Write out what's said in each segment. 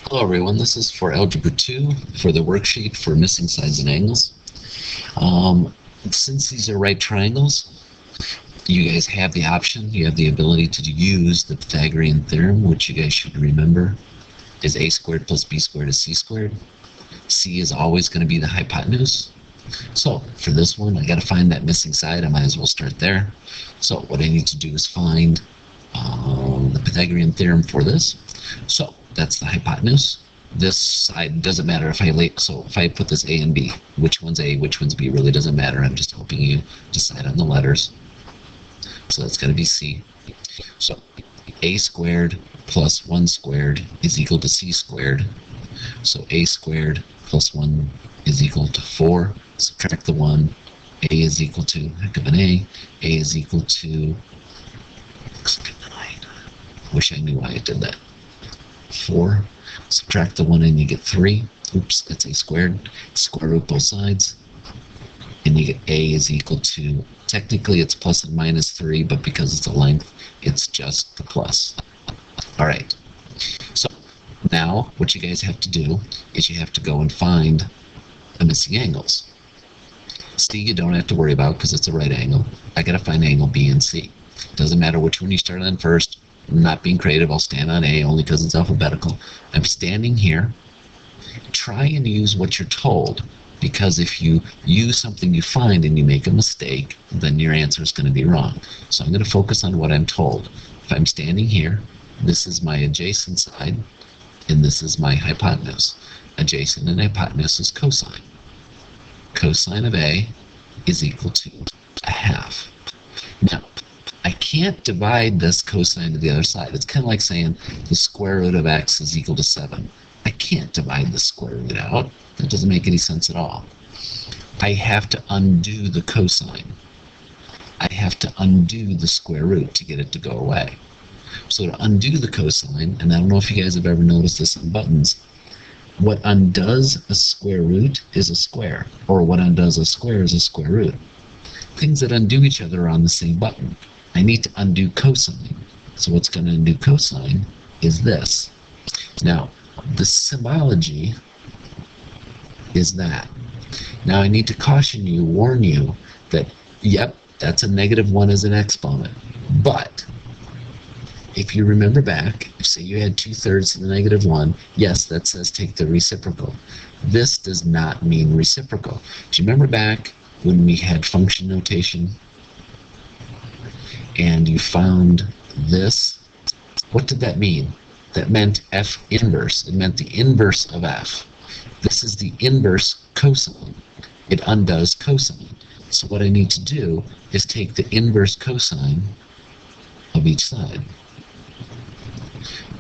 Hello everyone, this is for Algebra 2 for the worksheet for missing sides and angles. Since these are right triangles, you guys have the option, you have the ability to use the Pythagorean theorem, which you guys should remember is a squared plus b squared is c squared. C is always going to be the hypotenuse. So for this one, I got to find that missing side. I might as well start there. So what I need to do is find the Pythagorean theorem for this. So that's the hypotenuse. This side doesn't matter if I put this A and B, which one's A, which one's B really doesn't matter. I'm just helping you decide on the letters. So that's going to be C. So A squared plus 1 squared is equal to C squared. So A squared plus 1 is equal to 4. Subtract the 1. A is equal to, heck of an A is equal to, looks like a 9. Wish I knew why I did that. 4. Subtract the 1 and you get 3. Oops, that's A squared. Square root both sides. And you get A is equal to, technically it's plus and minus 3, but because it's a length, it's just the plus. Alright, so now what you guys have to do is you have to go and find the missing angles. C you don't have to worry about because it's a right angle. I gotta find angle B and C. Doesn't matter which one you start on first. I'm not being creative, I'll stand on A only because it's alphabetical. I'm standing here. Try and use what you're told, because if you use something you find and you make a mistake, then your answer is going to be wrong. So I'm going to focus on what I'm told. If I'm standing here, this is my adjacent side, and this is my hypotenuse. Adjacent and hypotenuse is cosine. Cosine of A is equal to a half. Now, I can't divide this cosine to the other side. It's kind of like saying the square root of x is equal to 7. I can't divide the square root out. That doesn't make any sense at all. I have to undo the cosine. I have to undo the square root to get it to go away. So to undo the cosine, and I don't know if you guys have ever noticed this on buttons, what undoes a square root is a square, or what undoes a square is a square root. Things that undo each other are on the same button. I need to undo cosine. So what's going to undo cosine is this. Now, the symbology is that. Now I need to caution you, warn you, that, yep, that's a -1 as an exponent. But if you remember back, say you had 2/3 to the -1, yes, that says take the reciprocal. This does not mean reciprocal. Do you remember back when we had function notation and you found this? What did that mean? That meant f inverse. It meant the inverse of f. This is the inverse cosine. It undoes cosine. So what I need to do is take the inverse cosine of each side.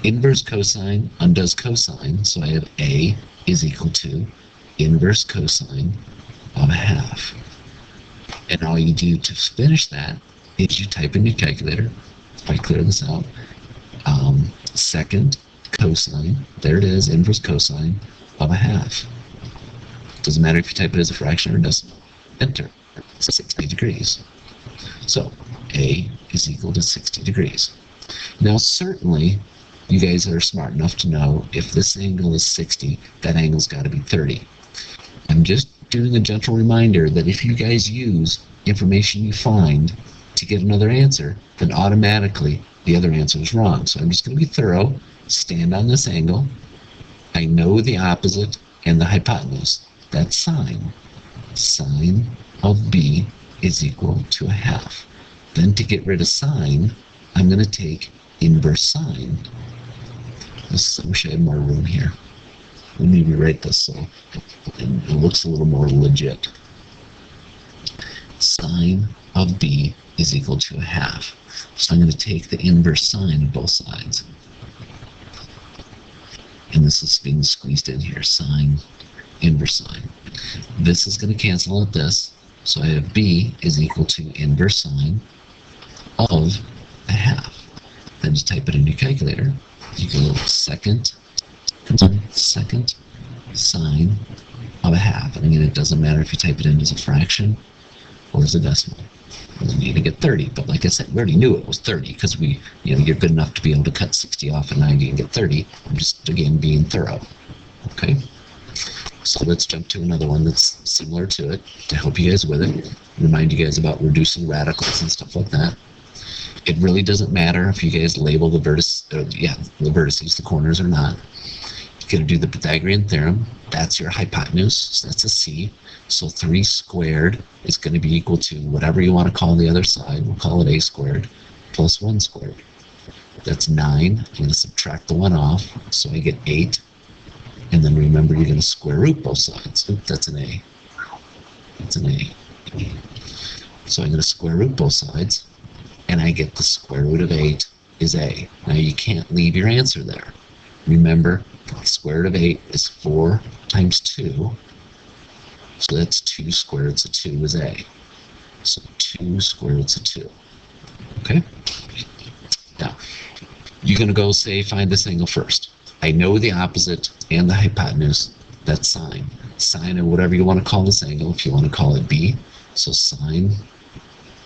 Inverse cosine undoes cosine, so I have A is equal to inverse cosine of a half. And all you do to finish that is you type in your calculator. If I clear this out, second cosine, there it is, inverse cosine of a half. Doesn't matter if you type it as a fraction or a decimal. Enter. 60 degrees. So A is equal to 60 degrees. Now certainly you guys are smart enough to know if this angle is 60, that angle's got to be 30. I'm just doing a gentle reminder that if you guys use information you find to get another answer, then automatically the other answer is wrong. So I'm just going to be thorough, stand on this angle. I know the opposite and the hypotenuse. That's sine. Sine of B is equal to a half. Then to get rid of sine, I'm going to take inverse sine. I wish I had more room here. Let me rewrite this so it looks a little more legit. Sine of B is equal to a half. So I'm going to take the inverse sine of both sides. And this is being squeezed in here. Sine, inverse sine. This is going to cancel out this. So I have B is equal to inverse sine of a half. Then just type it in your calculator. You go second sine of a half. And again, it doesn't matter if you type it in as a fraction or as a decimal. And then you're going to get 30. But like I said, we already knew it was 30 because you're good enough to be able to cut 60 off of 90 and get 30. I'm just, again, being thorough. Okay? So let's jump to another one that's similar to it to help you guys with it. Remind you guys about reducing radicals and stuff like that. It really doesn't matter if you guys label the vertices, the corners, or not. You're going to do the Pythagorean theorem. That's your hypotenuse. So that's a C. So 3 squared is going to be equal to whatever you want to call the other side. We'll call it A squared plus 1 squared. That's 9. I'm going to subtract the 1 off. So I get 8. And then remember, you're going to square root both sides. Oop, that's an A. That's an A. So I'm going to square root both sides. And I get the square root of 8 is A. Now you can't leave your answer there. Remember, the square root of 8 is 4 times 2. So that's 2 square roots of 2 is A. So 2 square roots of 2. Okay? Now, you're going to go say, find this angle first. I know the opposite and the hypotenuse. That's sine. Sine of whatever you want to call this angle, if you want to call it B. So sine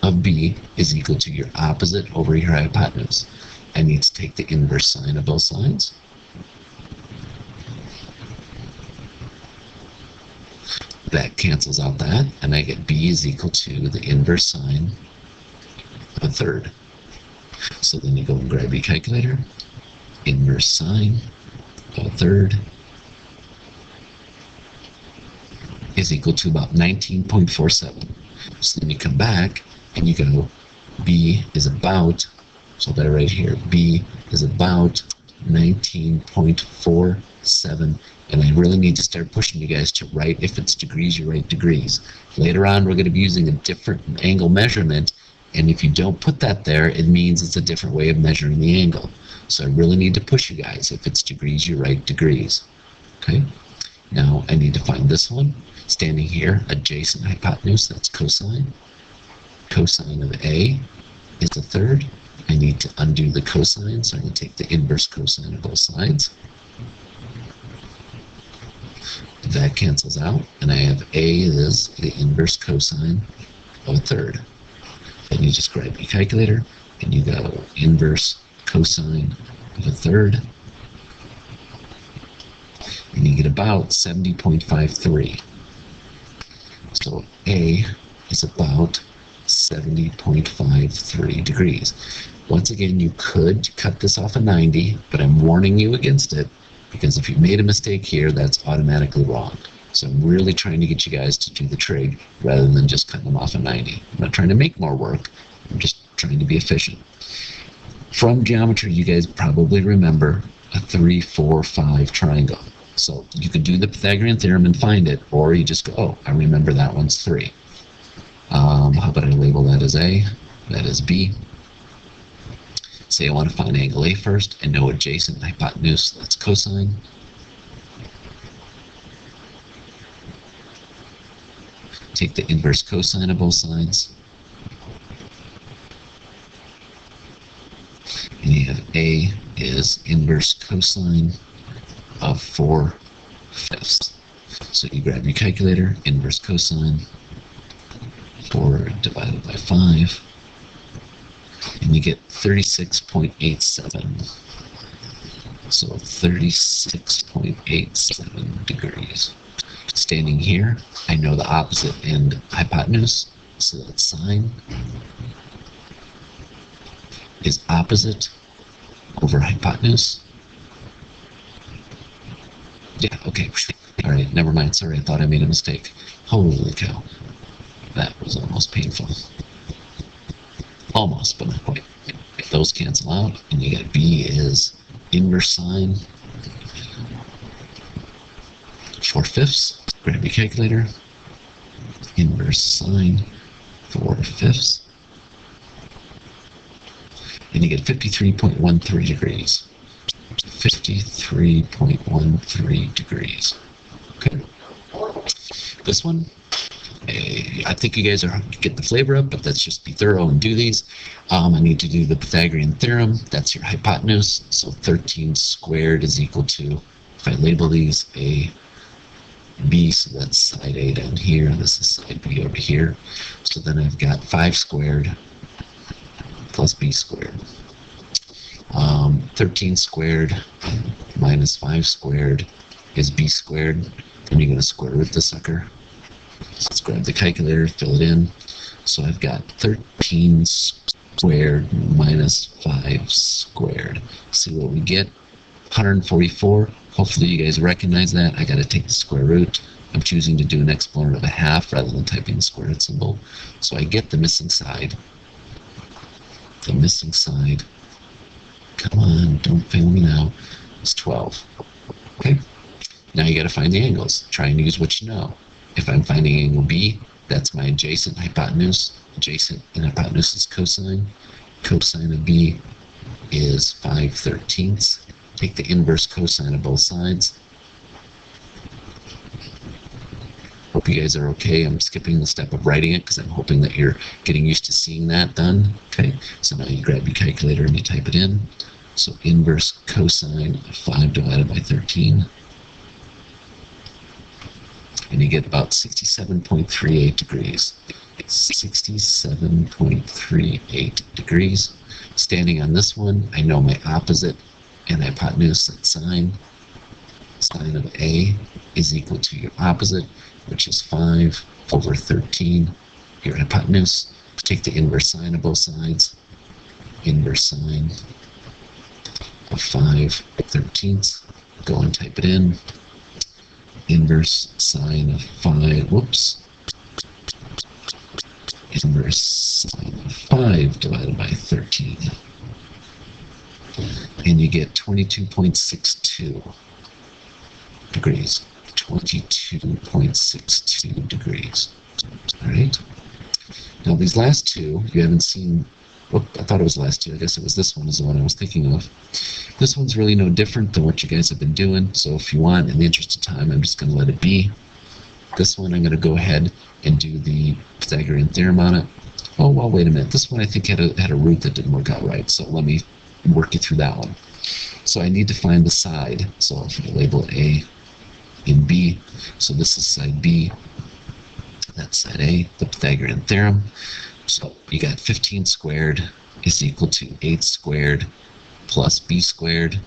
of B is equal to your opposite over your hypotenuse. I need to take the inverse sine of both sides. That cancels out that, and I get B is equal to the inverse sine of a third. So then you go and grab your calculator. Inverse sine of a third is equal to about 19.47. So then you come back and you go, B is about, so that right here, B is about 19.47. And I really need to start pushing you guys to write, if it's degrees, you write degrees. Later on, we're going to be using a different angle measurement. And if you don't put that there, it means it's a different way of measuring the angle. So I really need to push you guys. If it's degrees, you write degrees. Okay? Now I need to find this one. Standing here, adjacent hypotenuse, that's cosine. Cosine of A is a third. I need to undo the cosine, so I'm going to take the inverse cosine of both sides. That cancels out, and I have A is the inverse cosine of a third. Then you just grab your calculator, and you go inverse cosine of a third, and you get about 70.53. So A is about 70.53 degrees. Once again, you could cut this off of 90, but I'm warning you against it, because if you made a mistake here, that's automatically wrong. So I'm really trying to get you guys to do the trig rather than just cut them off of 90. I'm not trying to make more work. I'm just trying to be efficient. From geometry, you guys probably remember a 3, 4, 5 triangle. So you could do the Pythagorean theorem and find it, or you just go, oh, I remember that one's 3. How about I label that as A, that is B. Say I want to find angle A first and know adjacent hypotenuse, that's cosine. Take the inverse cosine of both sides. And you have A is inverse cosine of 4/5. So you grab your calculator, inverse cosine, 4 divided by 5. And you get 36.87. So 36.87 degrees. Standing here, I know the opposite end hypotenuse, so that sine is opposite over hypotenuse. Yeah, okay. All right, never mind. Sorry, I thought I made a mistake. Holy cow. That was almost painful. Almost, but not quite. Those cancel out, and you get B is inverse sine 4/5. Grab your calculator. Inverse sine 4/5. And you get 53.13 degrees. 53.13 degrees. Okay. This one, I think you guys are get the flavor of, but let's just be thorough and do these. I need to do the Pythagorean theorem. That's your hypotenuse. So 13 squared is equal to, if I label these, a B, so that's side A down here, and this is side B over here. So then I've got 5 squared plus B squared. 13 squared minus 5 squared is B squared. Then you're going to square root the sucker. So let's grab the calculator, fill it in. So I've got 13 squared minus 5 squared. See what we get? 144. Hopefully you guys recognize that. I got to take the square root. I'm choosing to do an exponent of a half rather than typing the square root symbol. So I get the missing side. The missing side, come on, don't fail me now, is 12. Okay? Now you got to find the angles. Try and use what you know. If I'm finding angle B, that's my adjacent hypotenuse. Adjacent and hypotenuse is cosine. Cosine of B is 5/13. Take the inverse cosine of both sides. Hope you guys are okay. I'm skipping the step of writing it because I'm hoping that you're getting used to seeing that done. Okay, so now you grab your calculator and you type it in. So inverse cosine of 5 divided by 13. And you get about 67.38 degrees. 67.38 degrees. Standing on this one, I know my opposite and hypotenuse, that's sine. Sine of A is equal to your opposite, which is 5/13. Your hypotenuse, take the inverse sine of both sides. Inverse sine of 5/13. Go and type it in. Inverse sine of 5, whoops. Inverse sine of 5 divided by 13. And you get 22.62 degrees. 22.62 degrees. All right. Now these last two, you haven't seen. Oh, I thought it was the last two. I guess it was this one is the one I was thinking of. This one's really no different than what you guys have been doing. So if you want, in the interest of time, I'm just going to let it be. This one, I'm going to go ahead and do the Pythagorean theorem on it. Oh, well, wait a minute. This one I think had a root that didn't work out right. So let me work you through that one. So I need to find the side. So if I label it A and B, so this is side B, that's side A, the Pythagorean theorem. So you got 15 squared is equal to 8 squared plus B squared.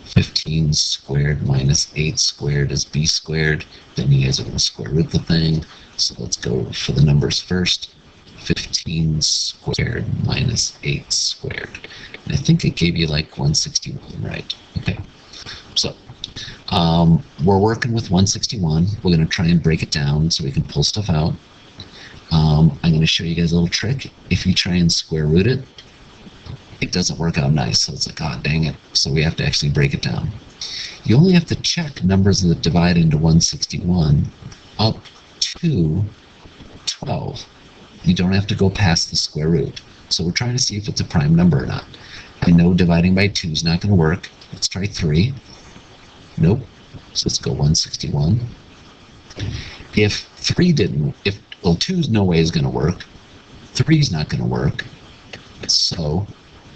15 squared minus 8 squared is B squared. Then you guys are going to square root the thing. So let's go for the numbers first. 15 squared minus 8 squared. And I think it gave you like 161, right? Okay. So we're working with 161. We're going to try and break it down so we can pull stuff out. I'm going to show you guys a little trick. If you try and square root it, it doesn't work out nice. So it's like, oh, dang it. So we have to actually break it down. You only have to check numbers that divide into 161 up to 12. You don't have to go past the square root. So we're trying to see if it's a prime number or not. I know dividing by 2 is not going to work. Let's try 3. Nope. So let's go 161. If 2 is no way is going to work. 3 is not going to work. So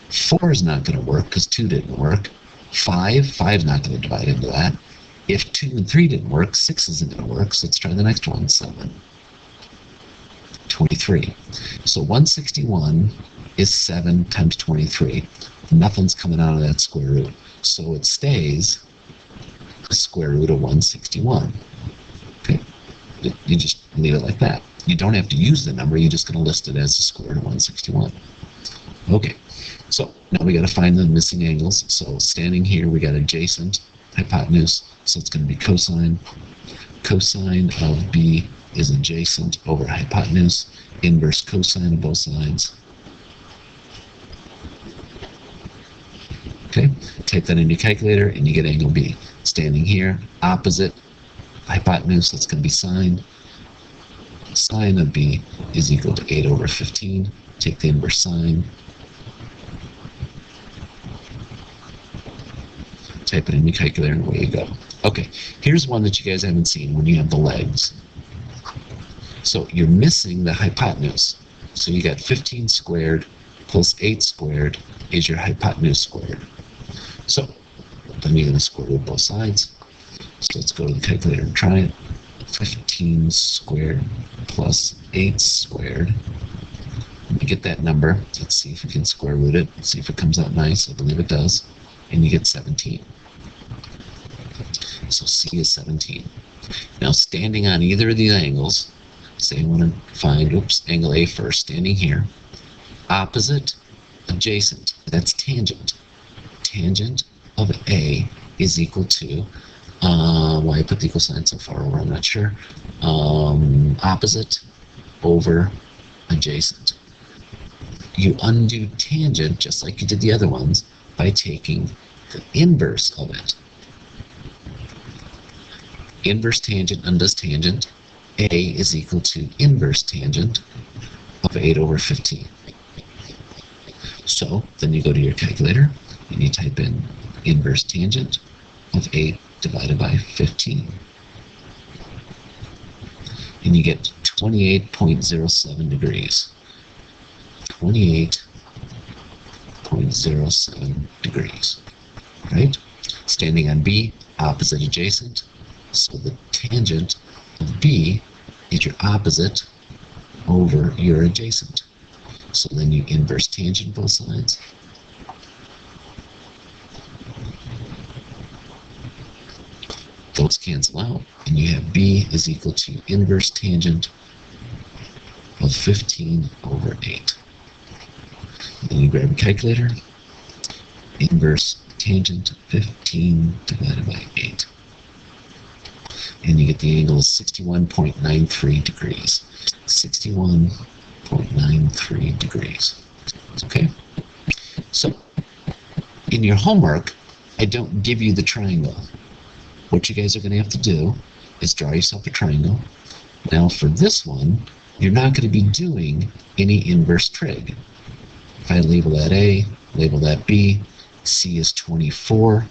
4 is not going to work because 2 didn't work. 5 is not going to divide into that. If 2 and 3 didn't work, 6 isn't going to work. So let's try the next one, 7. 23. So 161 is 7 times 23. Nothing's coming out of that square root. So it stays the square root of 161. Okay. You just leave it like that. You don't have to use the number. You're just going to list it as the square root of 161. Okay. So now we got to find the missing angles. So standing here, we got adjacent, hypotenuse. So it's going to be cosine. Cosine of B is adjacent over hypotenuse. Inverse cosine of both sides. Okay, type that in your calculator and you get angle B. Standing here, opposite hypotenuse, that's going to be sine. Sine of B is equal to 8/15. Take the inverse sine. Type it in your calculator and away you go. Okay, here's one that you guys haven't seen when you have the legs. So you're missing the hypotenuse. So you got 15 squared plus 8 squared is your hypotenuse squared. So then you're going to square root both sides. So let's go to the calculator and try it. 15 squared plus 8 squared. We get that number. Let's see if we can square root it. Let's see if it comes out nice. I believe it does. And you get 17. So C is 17. Now, standing on either of these angles, say I want to find, angle A first, standing here. Opposite, adjacent. That's tangent. Tangent of A is equal to, why I put the equal sign so far over, I'm not sure. Opposite over adjacent. You undo tangent, just like you did the other ones, by taking the inverse of it. Inverse tangent undoes tangent. A is equal to inverse tangent of 8 over 15. So then you go to your calculator and you type in inverse tangent of 8 divided by 15. And you get 28.07 degrees. 28.07 degrees. Right? Standing on B, opposite adjacent. So the tangent of B is your opposite over your adjacent. So then you inverse tangent both sides. Those cancel out, and you have B is equal to inverse tangent of 15 over 8. Then you grab a calculator, inverse tangent 15 divided by 8. And you get the angle of 61.93 degrees. 61.93 degrees. Okay? So, in your homework, I don't give you the triangle. What you guys are going to have to do is draw yourself a triangle. Now, for this one, you're not going to be doing any inverse trig. If I label that A, label that B, C is 24.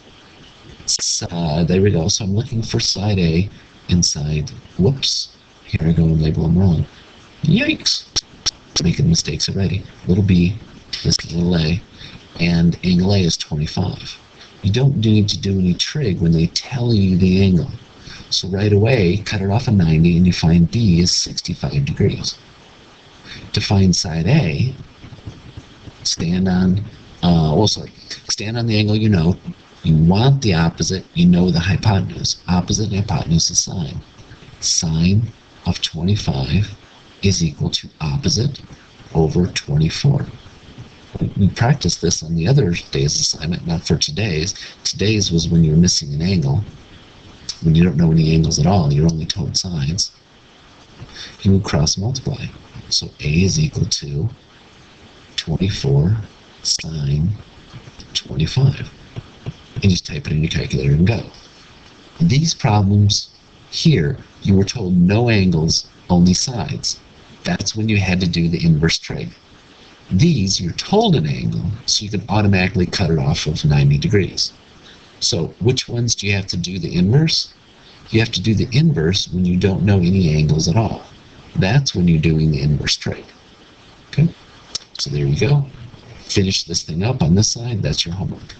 There we go. So I'm looking for side A and side, whoops, here I go and label them wrong. Yikes! Making mistakes already. Little b, this little a, and angle A is 25. You don't need to do any trig when they tell you the angle. So right away, cut it off at 90 and you find B is 65 degrees. To find side A, stand on, stand on the angle you know. You want the opposite, you know the hypotenuse. Opposite and hypotenuse is sine. Sine of 25 is equal to opposite over 24. We practiced this on the other day's assignment, not for today's. Today's was when you're missing an angle, when you don't know any angles at all, you're only told sines. You would cross multiply. So A is equal to 24 sine 25. And just type it in your calculator and go. These problems here, you were told no angles, only sides. That's when you had to do the inverse trig. These, you're told an angle, so you can automatically cut it off of 90 degrees. So which ones do you have to do the inverse? You have to do the inverse when you don't know any angles at all. That's when you're doing the inverse trig. Okay? So there you go. Finish this thing up on this side. That's your homework.